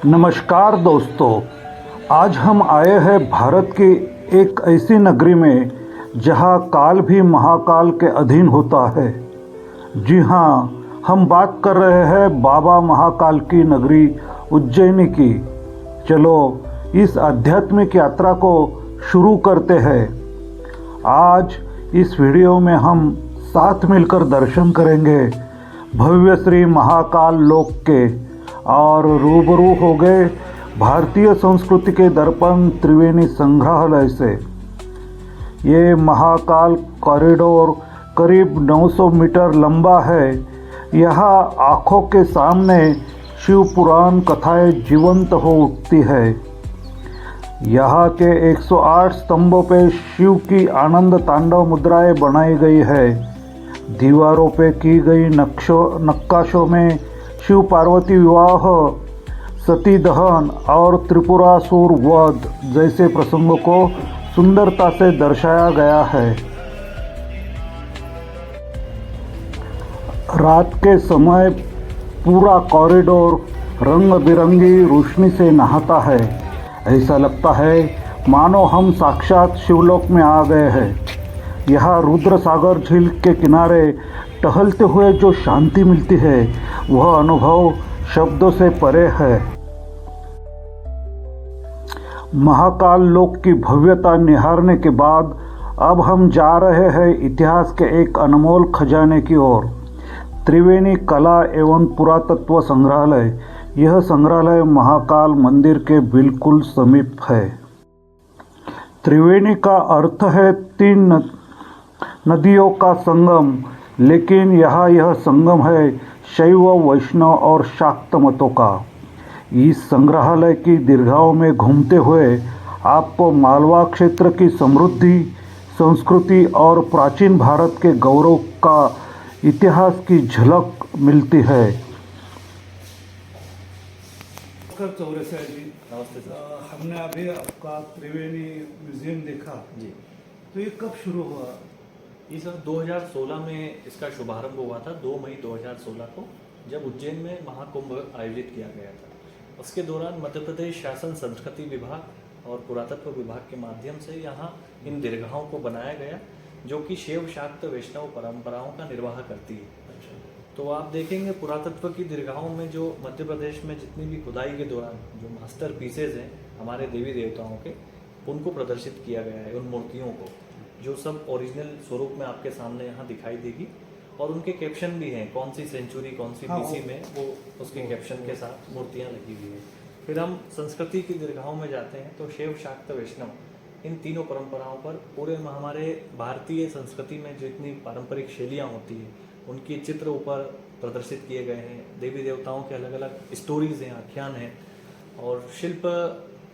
नमस्कार दोस्तों, आज हम आए हैं भारत की एक ऐसी नगरी में जहां काल भी महाकाल के अधीन होता है। जी हाँ, हम बात कर रहे हैं बाबा महाकाल की नगरी उज्जैन की। चलो इस आध्यात्मिक यात्रा को शुरू करते हैं। आज इस वीडियो में हम साथ मिलकर दर्शन करेंगे भव्य श्री महाकाल लोक के और रूबरू हो गए भारतीय संस्कृति के दर्पण त्रिवेणी संग्रहालय से। ये महाकाल कॉरिडोर करीब 900 मीटर लंबा है। यहाँ आँखों के सामने शिव पुराण कथाएं जीवंत हो उठती है। यहाँ के 108 स्तंभों पे शिव की आनंद तांडव मुद्राएं बनाई गई है। दीवारों पे की गई नक्काशों में शिव पार्वती विवाह, सती दहन और त्रिपुरासुर वध जैसे प्रसंगों को सुंदरता से दर्शाया गया है। रात के समय पूरा कॉरिडोर रंग बिरंगी रोशनी से नहाता है। ऐसा लगता है मानो हम साक्षात शिवलोक में आ गए हैं। यहाँ रुद्र सागर झील के किनारे टहलते हुए जो शांति मिलती है वह अनुभव शब्दों से परे है। महाकाल लोक की भव्यता निहारने के बाद अब हम जा रहे हैं इतिहास के एक अनमोल खजाने की ओर, त्रिवेणी कला एवं पुरातत्व संग्रहालय। यह संग्रहालय महाकाल मंदिर के बिल्कुल समीप है। त्रिवेणी का अर्थ है 3 नदियों का संगम, लेकिन यहाँ यह संगम है शैव, वैष्णव और शाक्त मतों का। इस संग्रहालय की दीर्घाओं में घूमते हुए आपको मालवा क्षेत्र की समृद्धि, संस्कृति और प्राचीन भारत के गौरव का इतिहास की झलक मिलती है। चौरसिया जी, नमस्ते सर। हमने अभी आपका त्रिवेणी म्यूजियम देखा जी, तो ये कब शुरू हुआ? ये सर 2016 में इसका शुभारंभ हुआ था। 2 मई 2016 को, जब उज्जैन में महाकुंभ आयोजित किया गया था। उसके दौरान मध्य प्रदेश शासन संस्कृति विभाग और पुरातत्व विभाग के माध्यम से यहाँ इन दीर्घाओं को बनाया गया, जो कि शैव, शाक्त, वैष्णव परंपराओं का निर्वाह करती है। तो आप देखेंगे पुरातत्व की दीर्घाओं में जो मध्य प्रदेश में जितनी भी खुदाई के दौरान जो मास्टर पीसेज हैं हमारे देवी देवताओं के, उनको प्रदर्शित किया गया है। उन मूर्तियों को जो सब ओरिजिनल स्वरूप में आपके सामने यहाँ दिखाई देगी, और उनके कैप्शन भी हैं, कौन सी सेंचुरी, कौन सी बीसी में, वो उसके कैप्शन के साथ मूर्तियाँ लगी हुई हैं। फिर हम संस्कृति की दीर्घाओं में जाते हैं तो शैव, शाक्त, वैष्णव, इन तीनों परंपराओं पर पूरे हमारे भारतीय संस्कृति में जितनी पारंपरिक शैलियाँ होती हैं उनके चित्र ऊपर प्रदर्शित किए गए हैं। देवी देवताओं के अलग अलग स्टोरीज हैं, आख्यान हैं, और शिल्प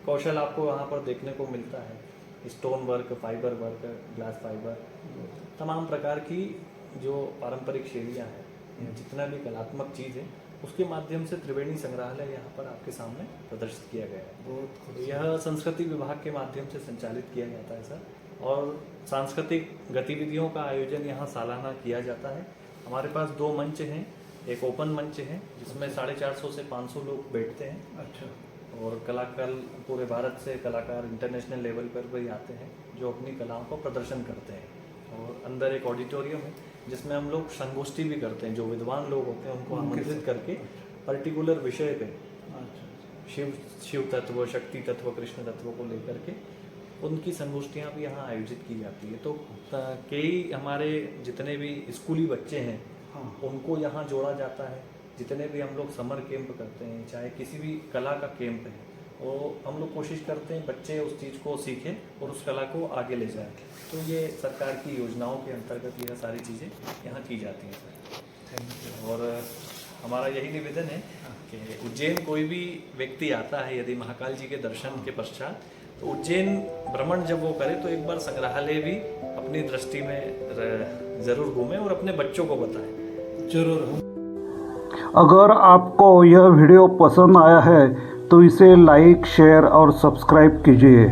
कौशल आपको यहाँ पर देखने को मिलता है। Stone work, fibre work, glass fibre, तमाम प्रकार की जो पारंपरिक शैलियाँ हैं, जितना भी कलात्मक चीज़ है उसके माध्यम से त्रिवेणी संग्रहालय यहाँ पर आपके सामने प्रदर्शित किया गया है। बहुत यह संस्कृति विभाग के माध्यम से संचालित किया जाता है सर, और सांस्कृतिक गतिविधियों का आयोजन यहाँ सालाना किया जाता है। हमारे पास 2 मंच हैं। एक ओपन मंच है जिसमें 450 से 500 लोग बैठते हैं। अच्छा। और कलाकार पूरे भारत से कलाकार इंटरनेशनल लेवल पर भी आते हैं जो अपनी कलाओं को प्रदर्शन करते हैं। और अंदर एक ऑडिटोरियम है जिसमें हम लोग संगोष्ठी भी करते हैं। जो विद्वान लोग होते हैं उनको आमंत्रित करके पर्टिकुलर विषय पे, शिव तत्व, शक्ति तत्व, कृष्ण तत्व को लेकर के उनकी संगोष्ठियाँ भी यहाँ आयोजित की जाती है। तो कई हमारे जितने भी स्कूली बच्चे हैं उनको यहाँ जोड़ा जाता है। जितने भी हम लोग समर कैंप करते हैं, चाहे किसी भी कला का कैंप है, वो हम लोग कोशिश करते हैं बच्चे उस चीज़ को सीखें और उस कला को आगे ले जाएं। तो ये सरकार की योजनाओं के अंतर्गत यह सारी चीज़ें यहाँ की जाती हैं सर। और हमारा यही निवेदन है कि उज्जैन कोई भी व्यक्ति आता है, यदि महाकाल जी के दर्शन के पश्चात, तो उज्जैन भ्रमण जब वो करे तो एक बार संग्रहालय भी अपनी दृष्टि में ज़रूर घूमें और अपने बच्चों को बताएं। जरूर। अगर आपको यह वीडियो पसंद आया है तो इसे लाइक, शेयर और सब्सक्राइब कीजिए।